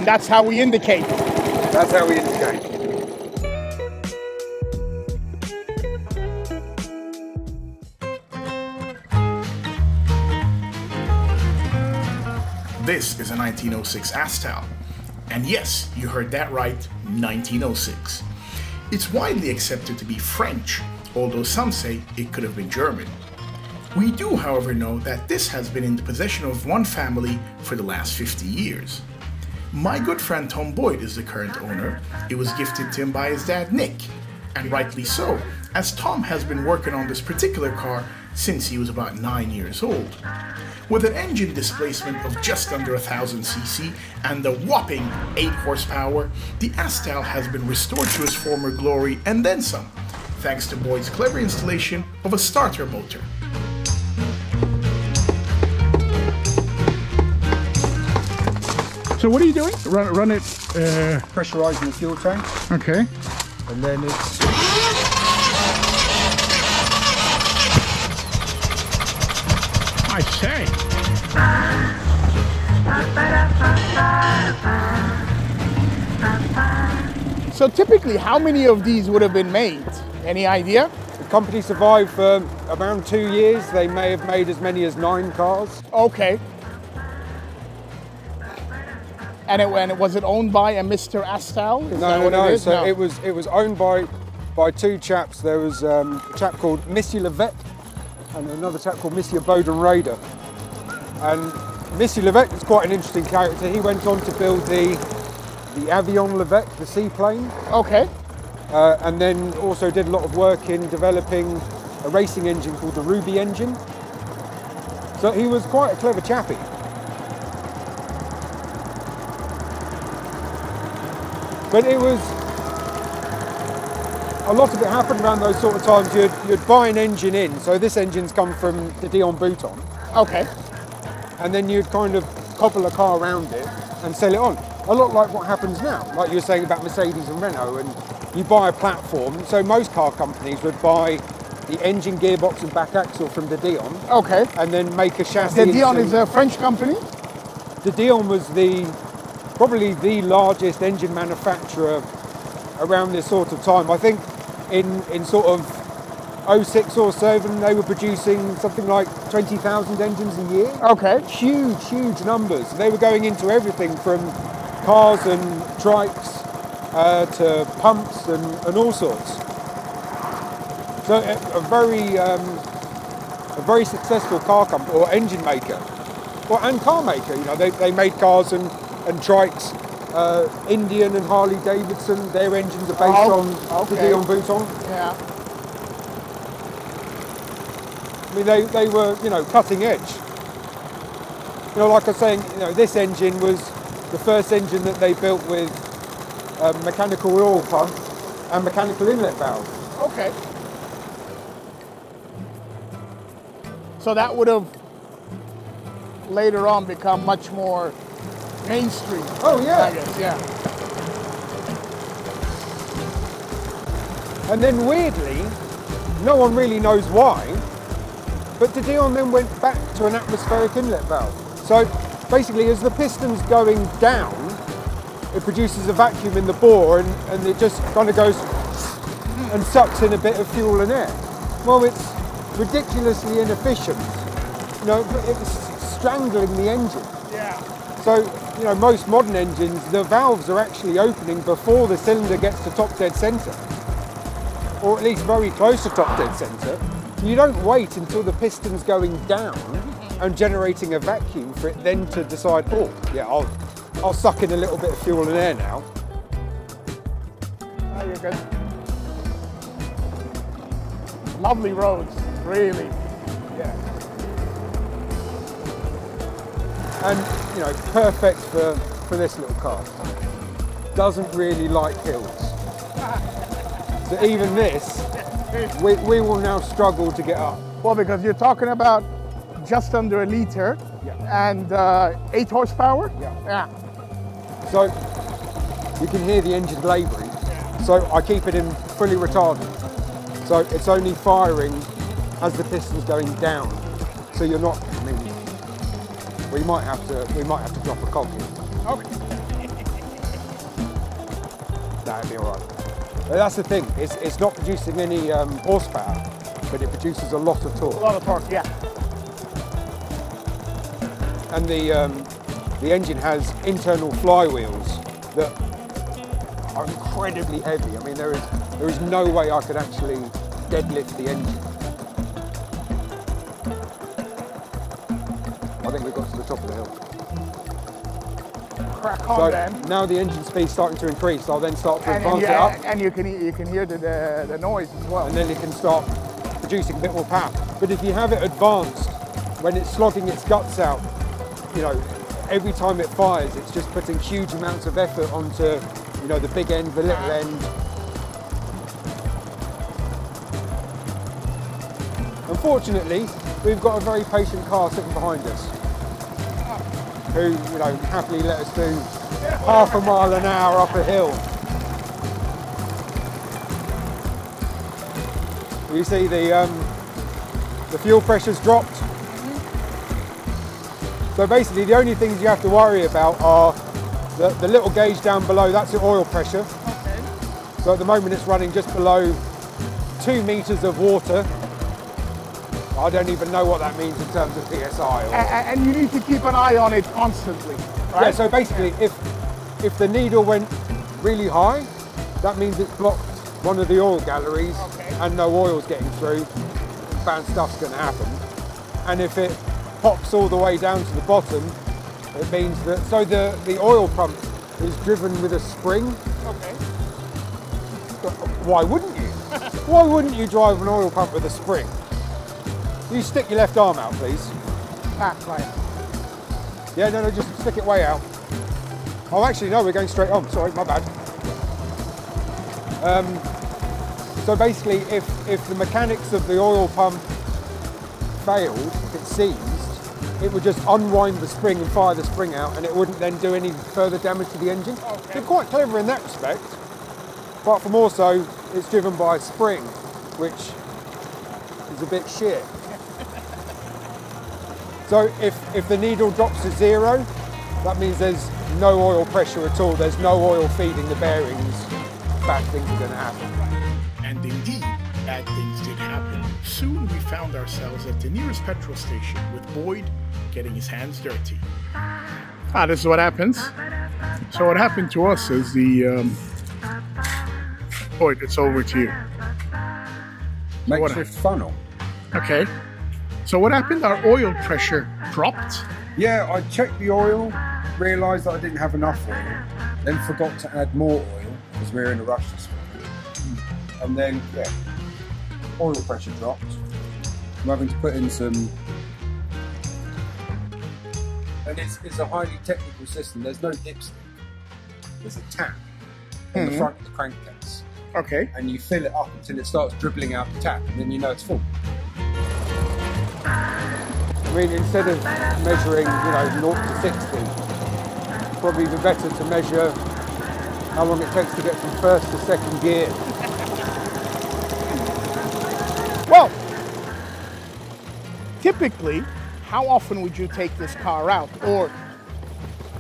And that's how we indicate. That's how we indicate. This is a 1906 Astahl. And yes, you heard that right, 1906. It's widely accepted to be French, although some say it could have been German. We do, however, know that this has been in the possession of one family for the last 50 years. My good friend Tom Boyd is the current owner. It was gifted to him by his dad Nick, and rightly so, as Tom has been working on this particular car since he was about 9 years old. With an engine displacement of just under 1000 cc and a whopping 8 horsepower, the Astahl has been restored to its former glory and then some, thanks to Boyd's clever installation of a starter motor. So what are you doing? Run it. Pressurizing the fuel tank. Okay. And then it's... I say. So typically, how many of these would have been made? Any idea? The company survived for around 2 years. They may have made as many as 9 cars. Okay. And was it owned by a Mr. Astahl? No. So it was owned by 2 chaps. There was a chap called Monsieur Levesque and another chap called Monsieur Bowden Raider. And Monsieur Levesque is quite an interesting character. He went on to build the Avion Levesque, the seaplane. Okay. And then also did a lot of work in developing a racing engine called the Ruby engine. So he was quite a clever chappie. But it was, a lot of it happened around those sort of times. You'd buy an engine in, so this engine's come from the Dion Bouton. Okay. And then you'd kind of cobble a car around it and sell it on. A lot like what happens now, like you were saying about Mercedes and Renault, and you buy a platform. So most car companies would buy the engine, gearbox and back axle from the Dion. Okay. And then make a chassis. The Dion is a French company? The Dion was probably the largest engine manufacturer around this sort of time. I think in sort of 06 or 07 they were producing something like 20,000 engines a year. Okay. Huge numbers. They were going into everything from cars and trikes to pumps and all sorts. So a very successful car company or engine maker, and car maker. You know, they made cars and trikes. Indian and Harley Davidson, their engines are based on the Dion Bouton. Yeah. I mean, they were, cutting edge. Like I was saying, this engine was the first engine that they built with mechanical oil pump and mechanical inlet valve. Okay. So that would have later on become much more mainstream. Oh yeah. I guess, yeah. And then weirdly, no one really knows why, but the Dion then went back to an atmospheric inlet valve. So basically, as the piston's going down, it produces a vacuum in the bore and it just kind of goes and sucks in a bit of fuel and air. Well, it's ridiculously inefficient. It's strangling the engine. Yeah. So, most modern engines, the valves are actually opening before the cylinder gets to top dead center, or at least very close to top dead center. You don't wait until the piston's going down and generating a vacuum for it then to decide, oh, yeah, I'll suck in a little bit of fuel and air now. Oh, you're good. Lovely roads, really. Yeah. And, perfect for this little car. Doesn't really like hills. So even this, we will now struggle to get up. Well, because you're talking about just under a litre and 8 horsepower? Yeah. So you can hear the engine labouring. So I keep it in fully retardant. So it's only firing as the piston's going down. So you're not, we might have to drop a cog here. Okay. That'd be all right. But that's the thing, it's not producing any horsepower, but it produces a lot of torque. A lot of torque, yeah. And the engine has internal flywheels that are incredibly heavy. I mean, there is no way I could actually deadlift the engine. I think we've got to the top of the hill. Crack on So then. now the engine speed's starting to increase. I'll then start to advance it up, And you can hear the noise as well. and then it can start producing a bit more power. But if you have it advanced, when it's slogging its guts out, you know, every time it fires, it's just putting huge amounts of effort onto, you know, the big end, the little end. Unfortunately, we've got a very patient car sitting behind us, who, you know, happily let us do half a mile an hour up a hill. You see the fuel pressure's dropped. So basically the only things you have to worry about are the little gauge down below, that's the oil pressure. Okay. So at the moment it's running just below 2 meters of water. I don't even know what that means in terms of PSI. And you need to keep an eye on it constantly, right? Yeah, so basically if the needle went really high, that means it's blocked one of the oil galleries, Okay. and no oil's getting through, bad stuff's going to happen. And if it pops all the way down to the bottom, it means that, so the oil pump is driven with a spring. Okay. Why wouldn't you? Why wouldn't you drive an oil pump with a spring? You stick your left arm out, please. Right. Yeah, no, just stick it way out. Oh, actually, no, we're going straight on. Sorry, my bad. So basically, if the mechanics of the oil pump failed, if it seized, it would just unwind the spring and fire the spring out, and it wouldn't then do any further damage to the engine. Okay. They're quite clever in that respect. Apart from also, it's driven by a spring, which is a bit shit. So if the needle drops to 0, that means there's no oil pressure at all. There's no oil feeding the bearings. Bad things are going to happen. And indeed, bad things did happen. Soon we found ourselves at the nearest petrol station with Boyd getting his hands dirty. This is what happens. So what happened to us is Boyd, it's over to you. Makeshift funnel. Okay. So what happened? Our oil pressure dropped. Yeah, I checked the oil, realised that I didn't have enough oil, then forgot to add more oil because we were in a rush this morning. And then, yeah, oil pressure dropped. I'm having to put in some... And it's a highly technical system. There's no dipstick. There's a tap on the front of the crankcase. Okay. And you fill it up until it starts dribbling out the tap, and then you know it's full. I mean, instead of measuring, 0 to 60, it's probably even better to measure how long it takes to get from first to second gear. Well, typically, how often would you take this car out? Or,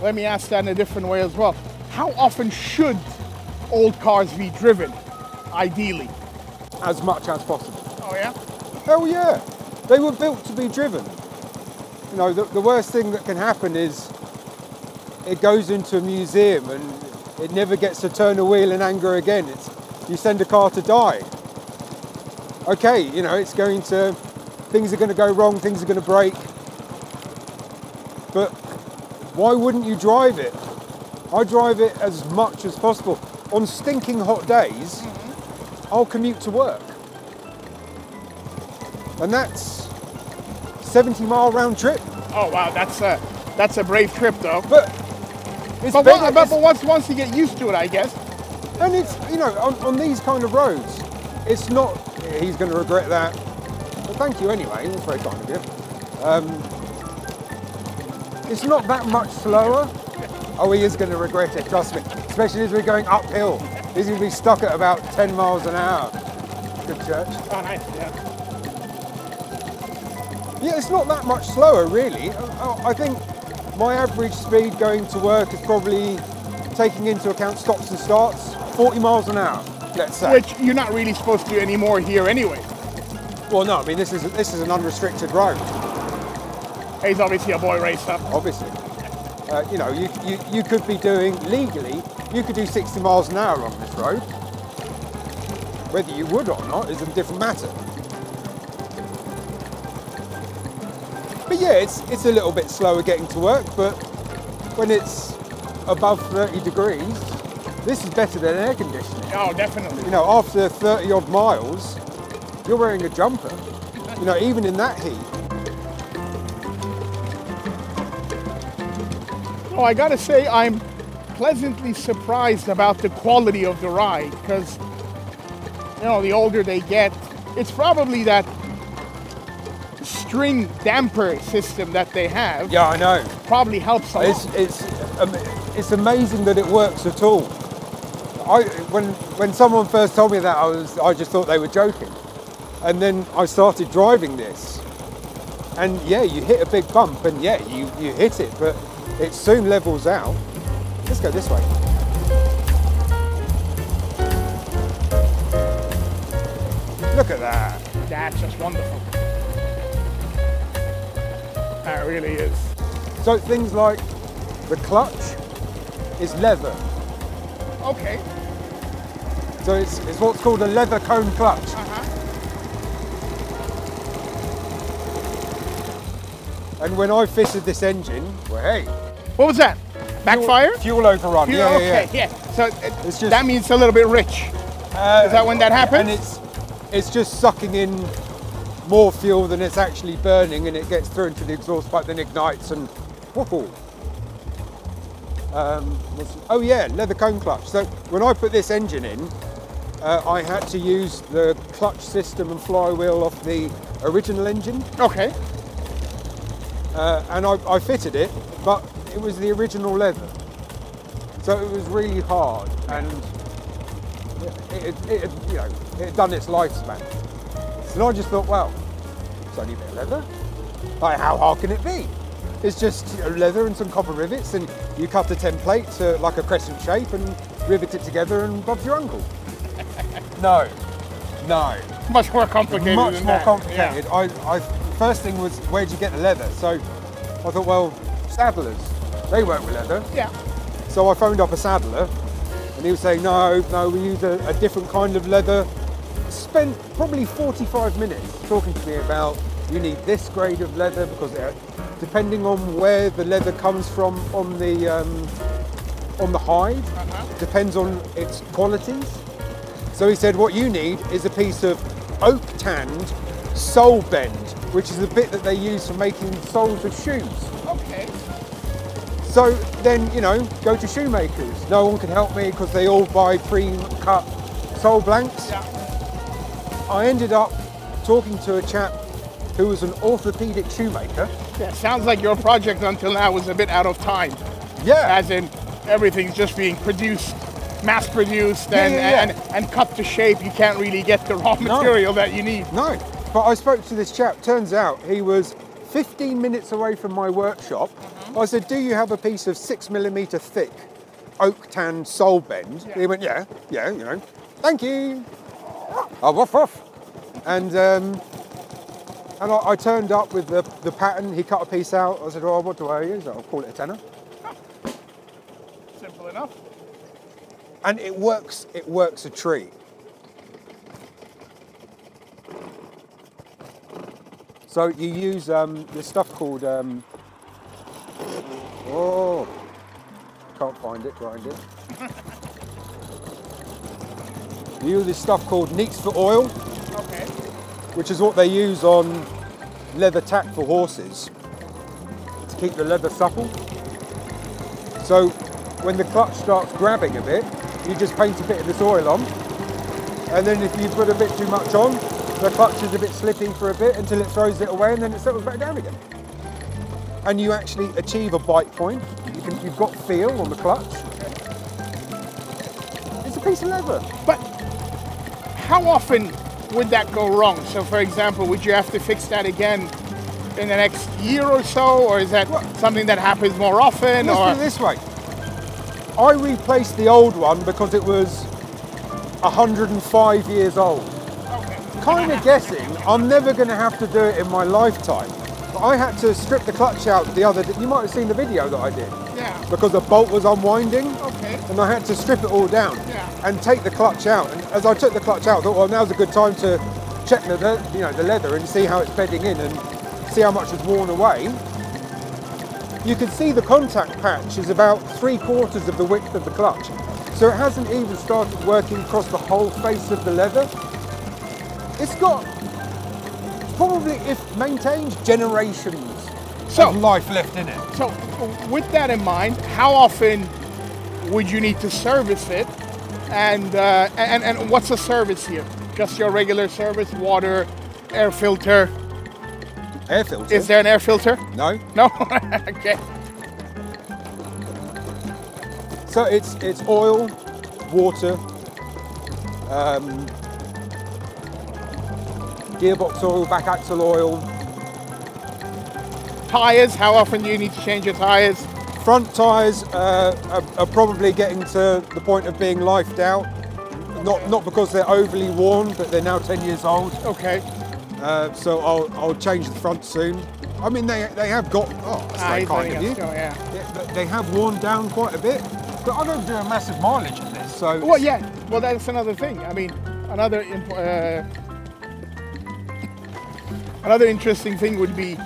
let me ask that in a different way as well. How often should old cars be driven, ideally? As much as possible. Oh yeah? Hell yeah! They were built to be driven. You know, the worst thing that can happen is it goes into a museum and it never gets to turn a wheel in anger again. You send a car to die. Okay, it's going to, things are going to go wrong, things are going to break. But why wouldn't you drive it? I drive it as much as possible. On stinking hot days, I'll commute to work. And that's 70-mile round trip. Oh wow, that's a brave trip though. But once you get used to it, I guess. And it's, on these kind of roads, it's not, he's going to regret that. But thank you anyway, that's very kind of you. It's not that much slower. Oh, he is going to regret it, trust me. Especially as we're going uphill. He's going to be stuck at about 10 miles an hour. Good church. Oh nice, yeah. Yeah, it's not that much slower, really. I think my average speed going to work is probably, taking into account stops and starts, 40 miles an hour, let's say. Which you're not really supposed to do anymore here anyway. Well, no, I mean, this is an unrestricted road. He's obviously a boy racer. Obviously. You know, you could be doing, legally, you could do 60 miles an hour on this road. Whether you would or not is a different matter. But yeah, it's a little bit slower getting to work, but when it's above 30 degrees, this is better than air conditioning. Oh, definitely. You know, after 30 odd miles, you're wearing a jumper. You know, even in that heat. Oh, I gotta say, I'm pleasantly surprised about the quality of the ride, because, you know, the older they get, it's probably that string damper system that they have. Yeah, I know. Probably helps a lot. It's amazing that it works at all. When someone first told me that, I just thought they were joking. And then I started driving this, and yeah, you hit a big bump, and yeah, you hit it, but it soon levels out. Let's go this way. Look at that. That's just wonderful. That really is. So things like the clutch is leather. Okay. So it's what's called a leather cone clutch. And when I fitted this engine, well, hey. What was that? Backfire? Fuel overrun. Fuel, Yeah, okay, yeah. So It's just, that means it's a little bit rich. Is that when that happens? And it's just sucking in more fuel than it's actually burning, and it gets through into the exhaust pipe, then ignites, and whoop. Oh yeah, leather cone clutch. So when I put this engine in, I had to use the clutch system and flywheel off the original engine. Okay. And I fitted it, but it was the original leather. So it was really hard, and it had done its lifespan. So I just thought, well, it's only a bit of leather. Like, how hard can it be? It's just leather and some copper rivets, and you cut a template to like a crescent shape and rivet it together, and Bob's your uncle. No. Much more complicated. Much more complicated. Yeah. First thing was, where'd you get the leather? So I thought, well, saddlers, they work with leather. Yeah. So I phoned up a saddler, and he was saying, no, we use a different kind of leather. Spent probably 45 minutes talking to me about, you need this grade of leather, because depending on where the leather comes from on the hide, depends on its qualities. So he said, what you need is a piece of oak tanned sole bend, which is the bit that they use for making soles of shoes. Okay. So then, go to shoemakers. No one can help me because they all buy pre-cut sole blanks. Yeah. I ended up talking to a chap who was an orthopedic shoemaker. Yeah, sounds like your project until now was a bit out of time. Yeah. As in, everything's just being produced, mass-produced, and cut to shape. You can't really get the raw material that you need. No, but I spoke to this chap. Turns out he was 15 minutes away from my workshop. I said, do you have a piece of 6mm thick oak tan sole bend? Yeah. He went, yeah, thank you. Oh, woof, woof. And I turned up with the pattern. He cut a piece out. I said, oh, what do I use? I'll call it a tenner. Simple enough. And it works a treat. So you use this stuff called, can't find it, grind it. You use this stuff called neats for oil, which is what they use on leather tack for horses to keep the leather supple. So when the clutch starts grabbing a bit, you just paint a bit of this oil on, and then if you put a bit too much on, the clutch is a bit slipping for a bit until it throws it away, and then it settles back down again. And you actually achieve a bite point. You've got feel on the clutch. It's a piece of leather. But how often would that go wrong? So for example, would you have to fix that again in the next year or so, or is that something that happens more often? Let's put it this way. I replaced the old one because it was 105 years old. Okay. Kind of guessing I'm never going to have to do it in my lifetime. But I had to strip the clutch out the other day. You might have seen the video that I did. Yeah. Because the bolt was unwinding. Okay. And I had to strip it all down. Yeah. And take the clutch out. And as I took the clutch out, I thought, well, now's a good time to check the leather and see how it's bedding in and see how much has worn away. You can see the contact patch is about 3/4 of the width of the clutch. So it hasn't even started working across the whole face of the leather. It's got probably, if maintained, generations of life left in it. So with that in mind, how often would you need to service it? And what's a service here? Just your regular service, water, air filter? Air filter? Is there an air filter? No. No? Okay. So it's oil, water, gearbox oil, back axle oil. Tires, how often do you need to change your tires? Front tyres are probably getting to the point of being lifed out. Not because they're overly worn, but they're now 10 years old. Okay. So I'll change the front soon. I mean, they have got, that's very kind of you. Yeah. They have worn down quite a bit, but I don't do a massive mileage in this, so. Well, yeah, well, that's another thing. I mean, another interesting thing would be,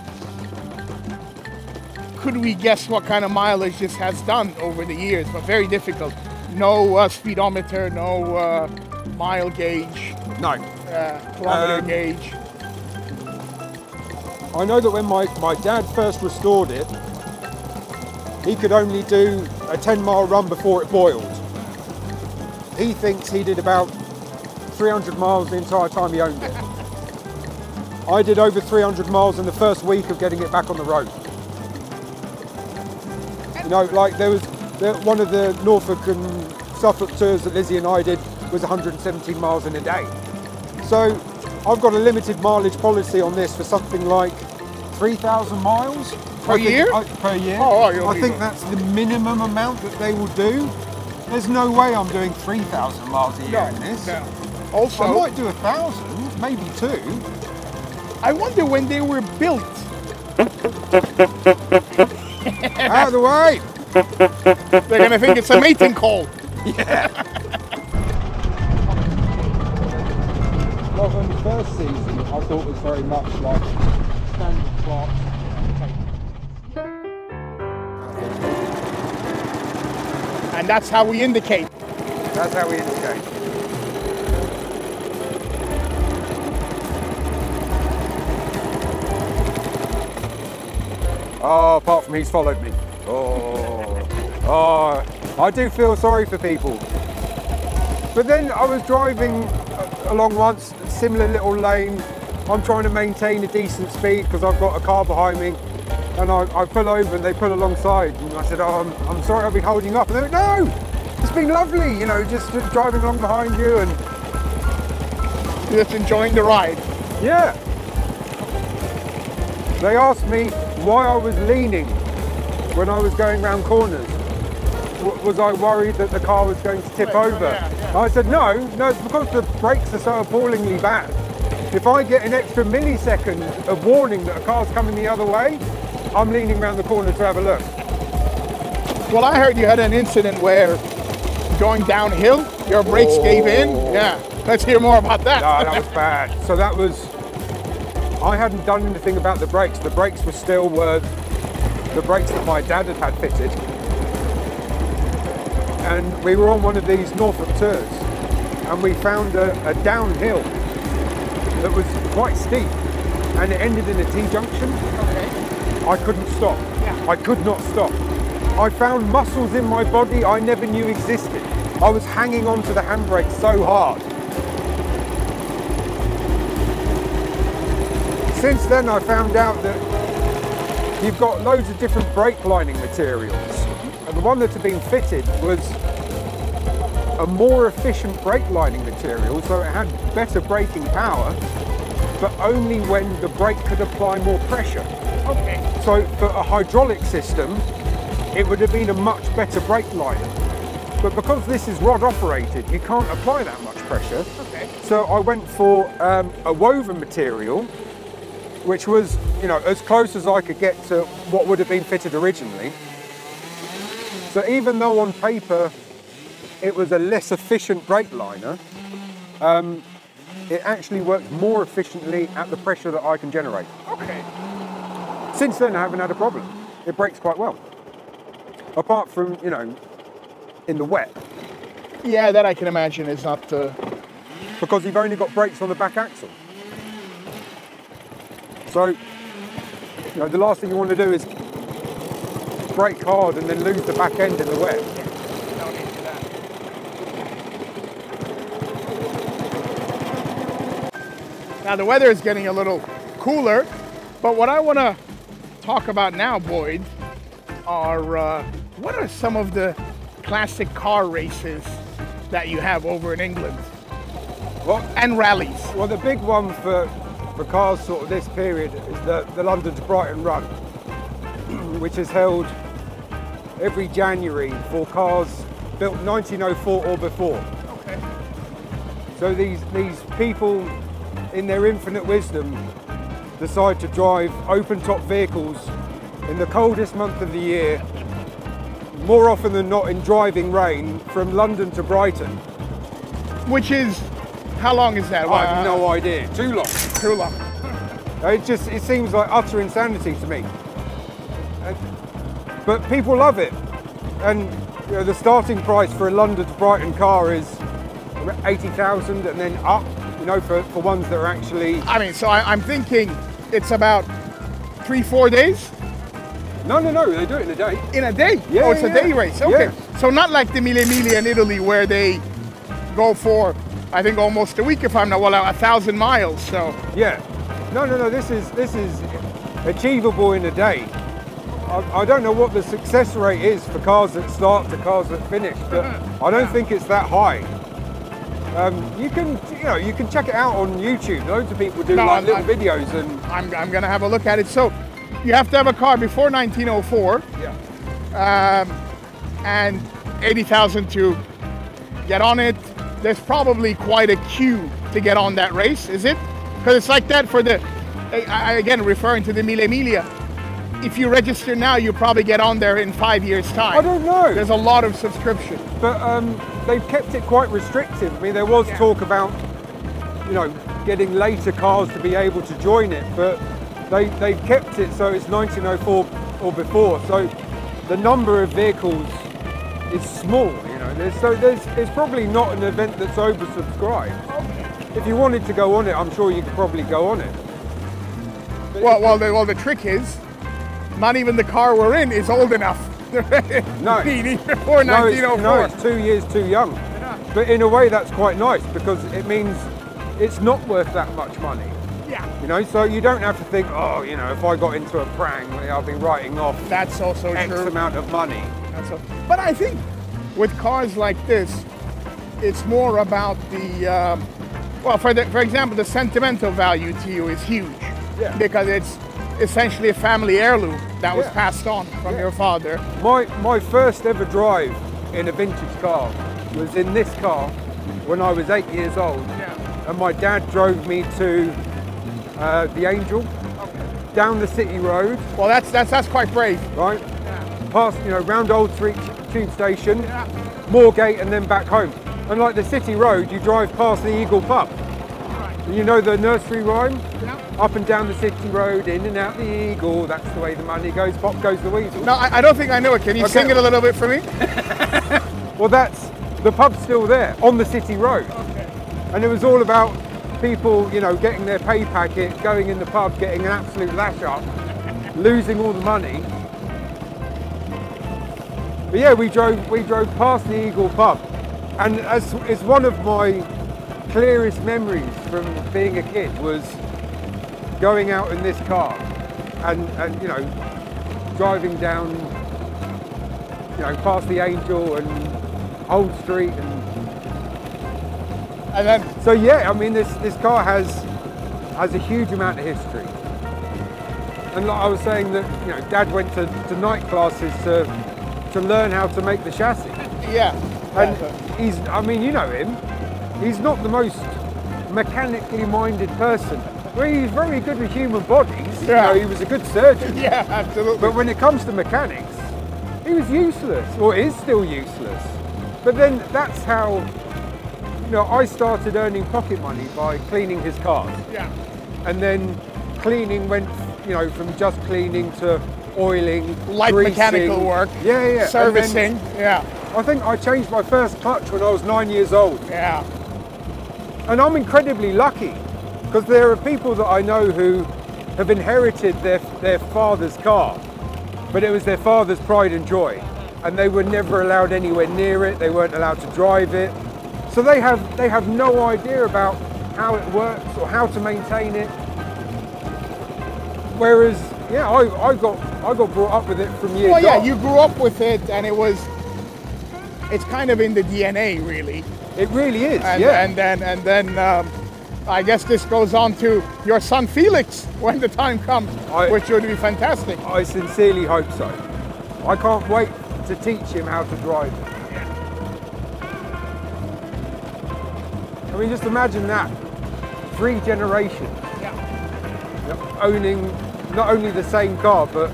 could we guess what kind of mileage this has done over the years? But very difficult. No speedometer, no mile gauge. No. Kilometer gauge. I know that when my dad first restored it, he could only do a 10-mile run before it boiled. He thinks he did about 300 miles the entire time he owned it. I did over 300 miles in the first week of getting it back on the road. You know, like one of the Norfolk and Suffolk tours that Lizzie and I did was 117 miles in a day. So I've got a limited mileage policy on this for something like 3,000 miles. Per year? Per year. Oh, I think that's the minimum amount that they will do. There's no way I'm doing 3,000 miles a year in this. No. Also, I might do 1,000, maybe 2. I wonder when they were built. Out of the way! They're going to think it's a mating call. Yeah. Well, in the first season, I thought it was very much like standard class. And that's how we indicate. That's how we indicate. Oh, apart from he's followed me. Oh, I do feel sorry for people. But then I was driving along once, a similar little lane. I'm trying to maintain a decent speed because I've got a car behind me. And I pull over and they pull alongside. And I said, oh, I'm sorry I've been holding you up. And they went, no, it's been lovely, you know, just driving along behind you and just enjoying the ride. Yeah. They asked me why I was leaning when I was going round corners. Was I worried that the car was going to tip over? Yeah. I said, no, it's because the brakes are so appallingly bad. If I get an extra millisecond of warning that a car's coming the other way, I'm leaning around the corner to have a look. Well, I heard you had an incident where going downhill, your brakes gave in. Yeah, let's hear more about that. No, that was bad. So that was, I hadn't done anything about the brakes. The brakes were still the brakes that my dad had fitted. And we were on one of these Norfolk tours and we found a downhill that was quite steep and it ended in a T-junction. Okay. I couldn't stop. Yeah. I could not stop. I found muscles in my body I never knew existed. I was hanging on to the handbrake so hard. Since then I found out that you've got loads of different brake lining materials. And the one that had been fitted was a more efficient brake lining material, so it had better braking power, but only when the brake could apply more pressure. Okay. So for a hydraulic system, it would have been a much better brake liner. But because this is rod operated, you can't apply that much pressure. Okay. So I went for a woven material, which was, you know, as close as I could get to what would have been fitted originally. So even though on paper it was a less efficient brake liner, it actually works more efficiently at the pressure that I can generate. Okay. Since then I haven't had a problem. It brakes quite well. Apart from, you know, in the wet. Yeah, that I can imagine is not... Because you've only got brakes on the back axle. So, you know, the last thing you want to do is brake hard and then lose the back end in the wet. No need for that. Now the weather is getting a little cooler, but what I want to talk about now, Boyd, are what are some of the classic car races that you have over in England? Well, and rallies. Well, the big one for cars sort of this period is the London to Brighton run, which is held every January for cars built 1904 or before. Okay. So these people, in their infinite wisdom, decide to drive open-top vehicles in the coldest month of the year, more often than not in driving rain, from London to Brighton. Which is, how long is that? I have no idea. Too long. Too long. It seems like utter insanity to me. But people love it. And you know, the starting price for a London to Brighton car is 80,000 and then up, you know, for ones that are actually... I mean, so I'm thinking it's about 3-4 days? No, they do it in a day. In a day? Yeah, oh, it's a day race. Okay. Yeah. So not like the Mille Miglia in Italy where they go for, I think, almost a week, if I'm not, well, 1,000 miles, so. Yeah. No, this is achievable in a day. I don't know what the success rate is for cars that start to cars that finish, but I don't think it's that high. You can check it out on YouTube. Loads of people do little videos, and I'm gonna have a look at it. So you have to have a car before 1904. Yeah. And 80,000 to get on it. There's probably quite a queue to get on that race, is it? Because it's like that for the, again, referring to the Mille Miglia. If you register now, you probably get on there in 5 years' time. I don't know. There's a lot of subscriptions. But they've kept it quite restrictive. I mean, there was talk about, you know, getting later cars to be able to join it, but they've kept it so it's 1904 or before. So the number of vehicles is small, you know. There's probably not an event that's oversubscribed. Okay. If you wanted to go on it, I'm sure you could probably go on it. Well, the trick is, not even the car we're in is old enough. No. Before 1904. No, it's 2 years too young. But in a way, that's quite nice because it means it's not worth that much money. Yeah. You know, so you don't have to think, oh, you know, if I got into a prang, I'll be writing off That's also X true. amount of money. But I think with cars like this, it's more about the, well, for example, the sentimental value to you is huge. Yeah. Because it's essentially a family heirloom that was passed on from your father. My first ever drive in a vintage car was in this car when I was 8 years old. Yeah. And my dad drove me to the Angel, down the city road. Well, that's quite brave. Right? Past, you know, round Old Street Tube Station, Moorgate, and then back home. And like the city road, you drive past the Eagle pub. You know the nursery rhyme? Yeah. Up and down the city road, in and out the Eagle, that's the way the money goes, pop goes the weasel. No, I don't think I know it. Can you sing it a little bit for me? Well, the pub's still there, on the city road. Okay. And it was all about people, you know, getting their pay packet, going in the pub, getting an absolute lash up, losing all the money. But yeah, we drove past the Eagle pub, and it's one of my clearest memories from being a kid was going out in this car and you know, driving down, you know, past the Angel and Old Street and then so yeah, I mean this car has a huge amount of history. And like I was saying that, you know, Dad went to night classes to learn how to make the chassis. Yeah. And he's, I mean, you know him, he's not the most mechanically minded person. Well, he's very good with human bodies. Yeah. You know, he was a good surgeon. Yeah, absolutely. But when it comes to mechanics, he was useless, or is still useless. But then that's how, you know, I started earning pocket money by cleaning his cars. Yeah. And then cleaning went, you know, from just cleaning to oiling, Light greasing. mechanical work. Yeah. Servicing. Yeah. I think I changed my first clutch when I was 9 years old. Yeah. And I'm incredibly lucky because there are people that I know who have inherited their father's car, but it was their father's pride and joy. And they were never allowed anywhere near it. They weren't allowed to drive it. So they have no idea about how it works or how to maintain it. Whereas, yeah, I got brought up with it from years. Well, yeah, you grew up with it, and it's kind of in the DNA, really. It really is. And, yeah. And then I guess this goes on to your son Felix when the time comes, which would be fantastic. I sincerely hope so. I can't wait to teach him how to drive. I mean, just imagine that. 3 generations. Yeah. Owning not only the same car, but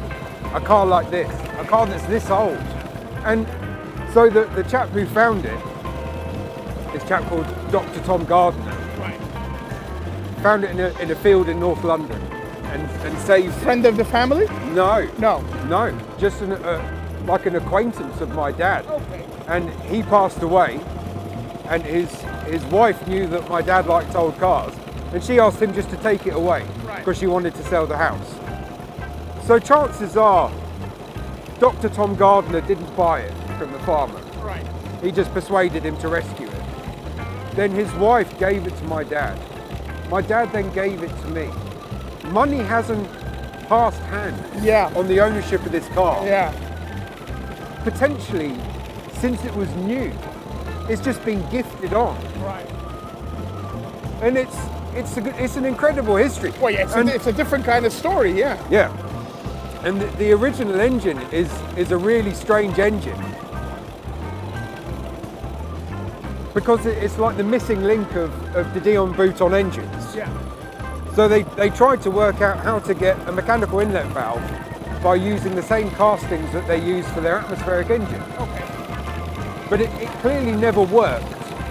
a car like this, a car that's this old. And so the chap who found it, this chap called Dr. Tom Gardner, Right. found it in a field in North London and saved it. Friend of the family? No, No. just like an acquaintance of my dad. Okay. And he passed away, and his wife knew that my dad liked old cars, and she asked him just to take it away because she wanted to sell the house. So chances are Dr. Tom Gardner didn't buy it from the farmer. Right. He just persuaded him to rescue it. Then his wife gave it to my dad. My dad then gave it to me. Money hasn't passed hands on the ownership of this car. Yeah. Potentially, since it was new, it's just been gifted on. Right. And it's an incredible history. Well, yeah, it's a different kind of story, yeah. Yeah. And the original engine is a really strange engine. Because it's like the missing link of the Dion Bouton engines. Yeah. So they tried to work out how to get a mechanical inlet valve by using the same castings that they use for their atmospheric engine. Okay. But it clearly never worked,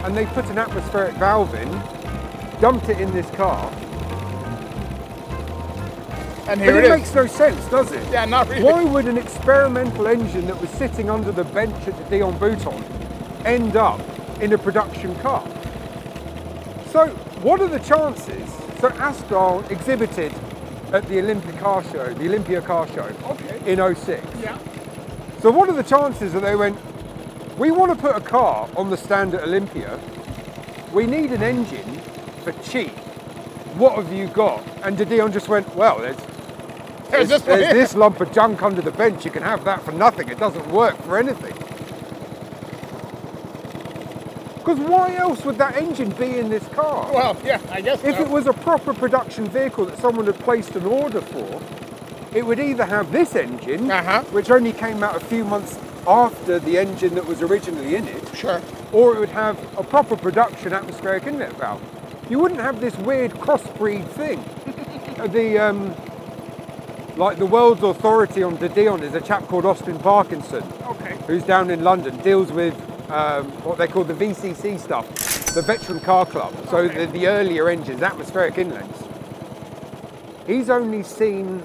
and they put an atmospheric valve in, dumped it in this car. And here But it it is. makes no sense, does it? Yeah, not really. Why would an experimental engine that was sitting under the bench at the Dion Bouton end up in a production car? So what are the chances? So Astahl exhibited at the Olympia car show in 06. Yeah. So what are the chances that they went, we want to put a car on the stand at Olympia, we need an engine for cheap, what have you got? And De Dion just went, well, there's this lump of junk under the bench, you can have that for nothing, it doesn't work for anything. Because why else would that engine be in this car? Well, yeah, I guess If so. it was a proper production vehicle that someone had placed an order for, it would either have this engine, which only came out a few months after the engine that was originally in it, Sure. or it would have a proper production atmospheric inlet valve. You wouldn't have this weird crossbreed thing. Like the world's authority on De Dion is a chap called Austin Parkinson, who's down in London, deals with what they call the VCC stuff, the Veteran Car Club, so the earlier engines, atmospheric inlets. He's only seen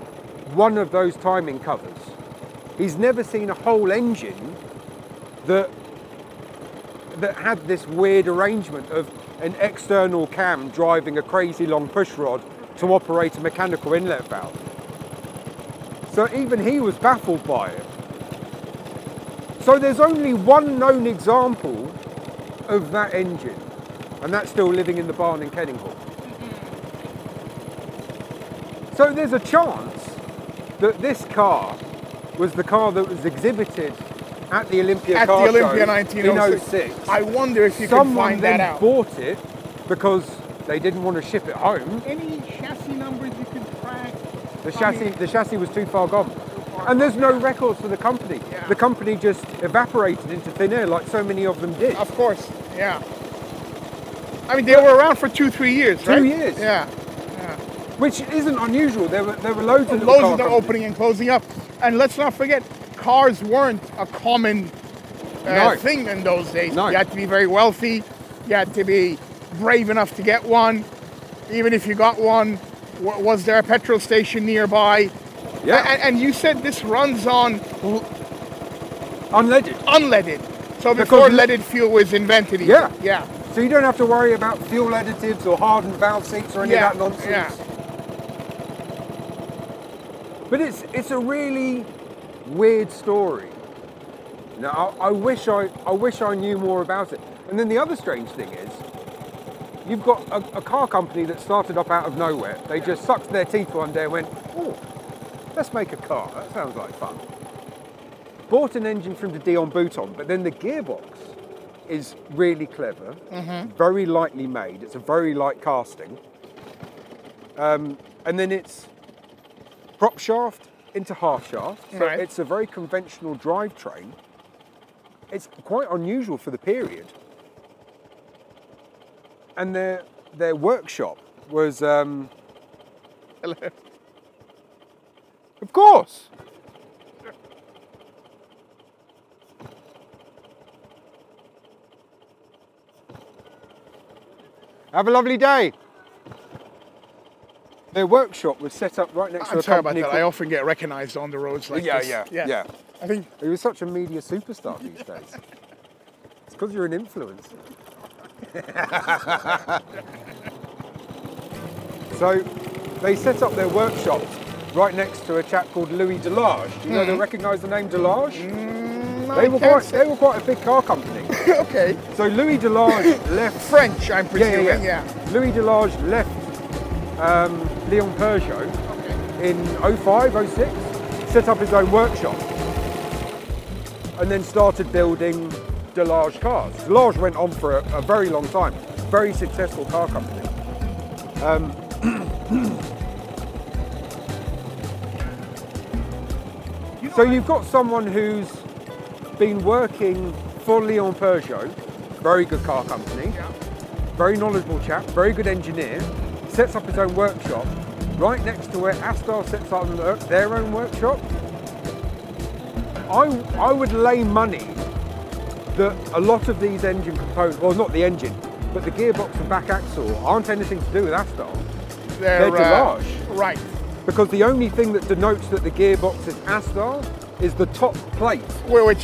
one of those timing covers. He's never seen a whole engine that had this weird arrangement of an external cam driving a crazy long push rod to operate a mechanical inlet valve. So even he was baffled by it. So there's only one known example of that engine, and that's still living in the barn in Kenninghall. So there's a chance that this car was the car that was exhibited at the Olympia car show 1906. I wonder if you can find that out. Someone then bought it because they didn't want to ship it home. Any chassis numbers you can track? The chassis was too far gone. And there's no records for the company. Yeah. The company just evaporated into thin air like so many of them did. Of course, yeah. I mean, they were around for 2-3 years, right? 2 years. Yeah. Which isn't unusual. There were loads of little Loads car of them companies. opening and closing up. And let's not forget, cars weren't a common No. thing in those days. No. You had to be very wealthy. You had to be brave enough to get one. Even if you got one, was there a petrol station nearby? Yeah. And you said this runs on Unleaded. unleaded. So Because before leaded fuel was invented. Even. Yeah. Yeah. So you don't have to worry about fuel additives or hardened valve seats or any Yeah, of that nonsense. yeah. But it's a really weird story. Now I wish I knew more about it. And then the other strange thing is, you've got a car company that started up out of nowhere. They just sucked their teeth one day and went, oh, let's make a car. That sounds like fun. Bought an engine from the Dion Bouton, but then the gearbox is really clever, very lightly made. It's a very light casting. And then it's prop shaft into half shaft. So Right. it's a very conventional drivetrain. It's quite unusual for the period. And their workshop was, of course. Have a lovely day. Their workshop was set up right next to I'm a sorry about company that. I often get recognized on the roads like this. yeah. I think He was such a media superstar these days. It's because you're an influencer. So they set up their workshops right next to a chap called Louis Delage. Do you know they recognise the name Delage? They were quite a big car company. okay. So Louis Delage left French, I'm presuming. Yeah. Louis Delage left Leon Peugeot in 05, 06, set up his own workshop, and then started building Delage cars. Delage went on for a very long time, very successful car company. So you've got someone who's been working for Leon Peugeot, very good car company, very knowledgeable chap, very good engineer, sets up his own workshop right next to where Astahl sets up their own workshop. I would lay money that a lot of these engine components, well, not the engine, but the gearbox and back axle aren't anything to do with Astahl. They're Delage. Right. Because the only thing that denotes that the gearbox is Astahl is the top plate, Which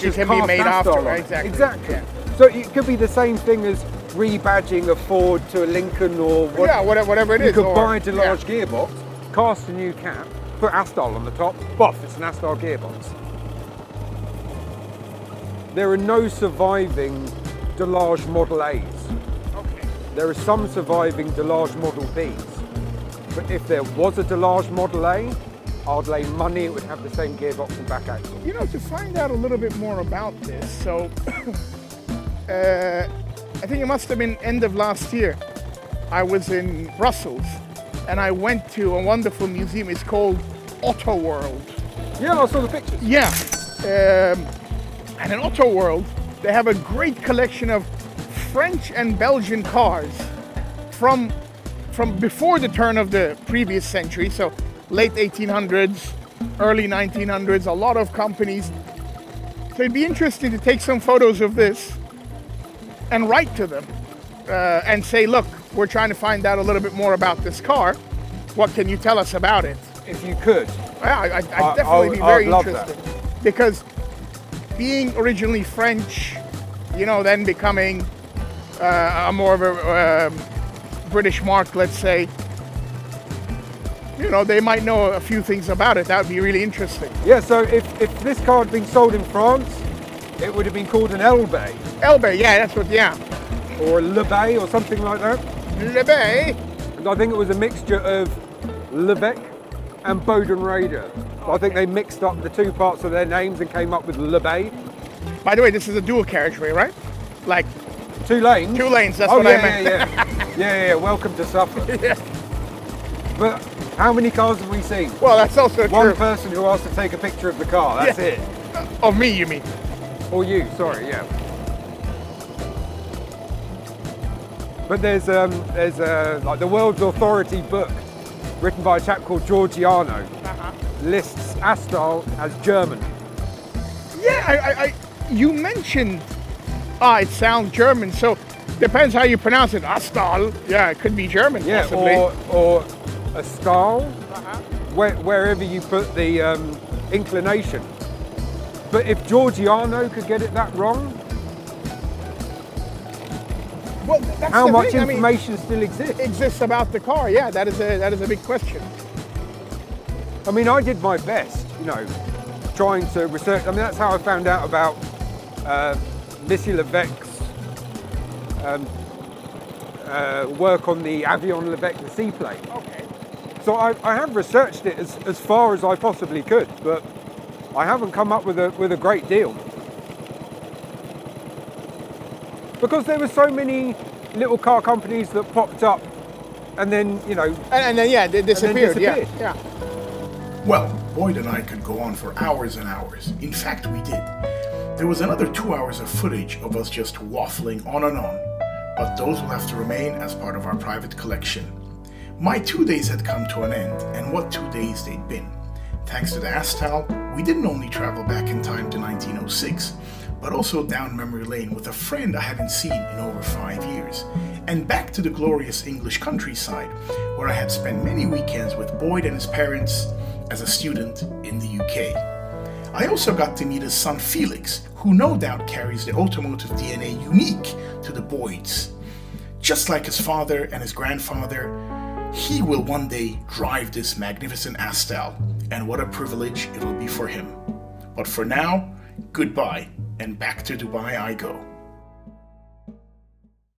is can be cast made Astahl after. on it. Exactly. Exactly. Yeah. So it could be the same thing as rebadging a Ford to a Lincoln or what. Yeah, whatever it You is. could or- buy a Delage gearbox, cast a new cap, put Astahl on the top, boff, it's an Astahl gearbox. There are no surviving Delage Model A's. Okay. There are some surviving Delage Model B's. But if there was a Delage Model A, I'd lay money it would have the same gearbox and back axle. You know, to find out a little bit more about this, so I think it must have been end of last year. I was in Brussels and I went to a wonderful museum. It's called Auto World. Yeah, I saw the pictures. Yeah. And in Auto World, they have a great collection of French and Belgian cars from before the turn of the previous century, so late 1800s, early 1900s, a lot of companies. So it'd be interesting to take some photos of this and write to them and say, look, we're trying to find out a little bit more about this car. What can you tell us about it? If you could. Yeah, I'd definitely be very I'd love interested. Because being originally French, you know, then becoming a more of a British mark, let's say, you know, they might know a few things about it. That would be really interesting. Yeah, so if this car had been sold in France, it would have been called an Elbe. Elbe, yeah, that's what, yeah. Or a Le Bay or something like that. Le Bay. And I think it was a mixture of Lebec and Bodenrader. I think they mixed up the two parts of their names and came up with Le Bay. By the way, this is a dual carriageway, right? Like 2 lanes. 2 lanes, that's Oh, what yeah, I meant. yeah. Welcome to Suffolk. Yeah. But How many cars have we seen? Well, that's also One true. person who asked to take a picture of the car, that's Yeah. it. Of me, you mean? Or you, sorry, yeah. But there's like the world's authority book written by a chap called Giorgiano lists Astahl as German. Yeah, you mentioned, it sounds German, so depends how you pronounce it. Astahl, yeah, it could be German, Yeah, possibly. or Astahl, wherever you put the inclination. But if Giorgiano could get it that wrong, Well, that's how the much thing. I mean, information still exists? exists about the car? Yeah, that is a big question. I mean, I did my best, you know, trying to research. I mean, that's how I found out about Monsieur Levesque's work on the Avion Levesque, the seaplane. Okay. So I have researched it as far as I possibly could, but I haven't come up with a great deal. Because there were so many little car companies that popped up and then, you know... And then, yeah, they disappeared. disappeared. Yeah. Well, Boyd and I could go on for hours and hours. In fact, we did. There was another 2 hours of footage of us just waffling on and on, but those will have to remain as part of our private collection. My 2 days had come to an end, and what 2 days they'd been. Thanks to the Astahl, we didn't only travel back in time to 1906, but also down memory lane with a friend I hadn't seen in over 5 years, and back to the glorious English countryside, where I had spent many weekends with Boyd and his parents as a student in the UK. I also got to meet his son Felix, who no doubt carries the automotive DNA unique to the Boyds. Just like his father and his grandfather, he will one day drive this magnificent Astahl, and what a privilege it will be for him. But for now, goodbye, and back to Dubai I go.